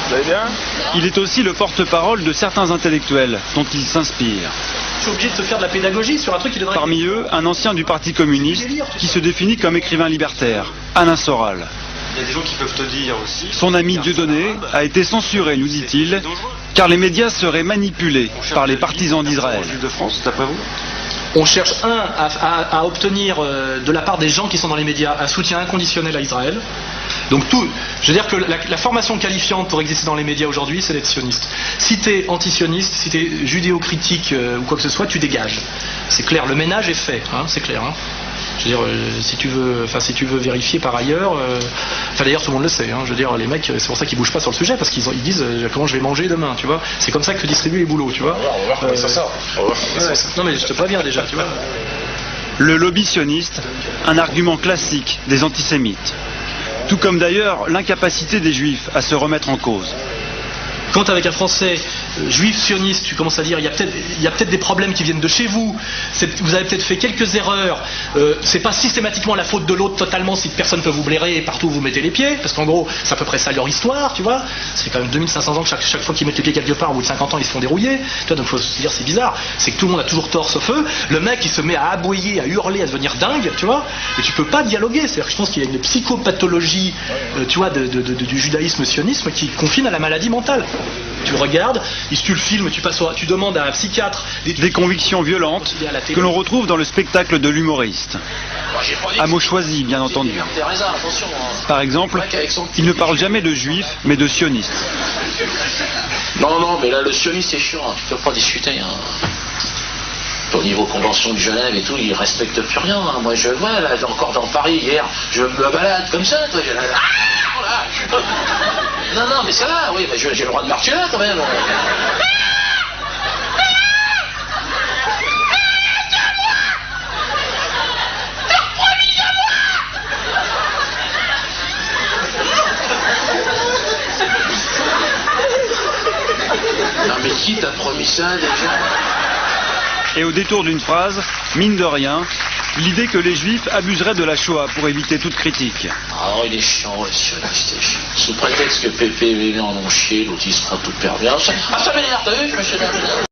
Vous allez bien? Il est aussi le porte-parole de certains intellectuels dont il s'inspire. Je suis obligé de te faire de la pédagogie sur un truc qui devrait... Parmi eux, un ancien du Parti communiste qui se définit comme écrivain libertaire, Alain Soral. Il y a des gens qui peuvent te dire aussi... Son ami Dieudonné a été censuré, nous dit-il, car les médias seraient manipulés par les partisans d'Israël. de France, d'après vous? On cherche, à obtenir de la part des gens qui sont dans les médias un soutien inconditionnel à Israël. Donc tout, je veux dire que la formation qualifiante pour exister dans les médias aujourd'hui, c'est d'être sioniste. Si tu es anti-sioniste, si tu es judéo-critique ou quoi que ce soit, tu dégages. C'est clair, le ménage est fait, hein, c'est clair. Hein. Je veux dire, si tu veux vérifier par ailleurs, d'ailleurs tout le monde le sait, hein, je veux dire, les mecs, c'est pour ça qu'ils bougent pas sur le sujet, parce qu'ils disent comment je vais manger demain, tu vois. C'est comme ça que tu distribues les boulots, tu vois. On va voir comment ça sort. Non mais je te préviens déjà, tu vois. Le lobby sioniste, un argument classique des antisémites. Tout comme d'ailleurs l'incapacité des juifs à se remettre en cause. Quand avec un Français juif sioniste, tu commences à dire il y a peut-être des problèmes qui viennent de chez vous, vous avez peut-être fait quelques erreurs, c'est pas systématiquement la faute de l'autre totalement si personne peut vous blairer et partout où vous mettez les pieds, parce qu'en gros c'est à peu près ça leur histoire, tu vois, c'est quand même 2500 ans que chaque fois qu'ils mettent les pieds quelque part, au bout de 50 ans ils se font dérouiller, tu vois, donc faut se dire c'est bizarre, c'est que tout le monde a toujours tort sauf eux, le mec il se met à aboyer, à hurler, à devenir dingue, tu vois, et tu peux pas dialoguer, c'est-à-dire que je pense qu'il y a une psychopathologie, tu vois, du judaïsme sionisme qui confine à la maladie mentale. Tu le regardes, tu le filmes, tu demandes à un psychiatre... Des convictions violentes que l'on retrouve dans le spectacle de l'humoriste. À mots choisis, bien entendu. Par exemple, il ne parle jamais de juifs, mais de sionistes. Non, mais là, le sioniste, c'est chiant, tu peux pas discuter. Hein. Au niveau convention de Genève et tout, ils respectent plus rien. Hein. Moi, je vois, là, encore dans Paris, hier, je me balade comme ça, toi, Non, mais ça va, oui, mais j'ai le droit de marcher là, quand même. Non, mais qui t'a promis ça, déjà? Et au détour d'une phrase, mine de rien, l'idée que les juifs abuseraient de la Shoah pour éviter toute critique. Ah, il est chiant, le sioniste est chiant. Sous prétexte que Pépé et Véné en ont chié, l'autre il se prend tout pervers. Ça m'énerve, t'as vu, je me suis énervé.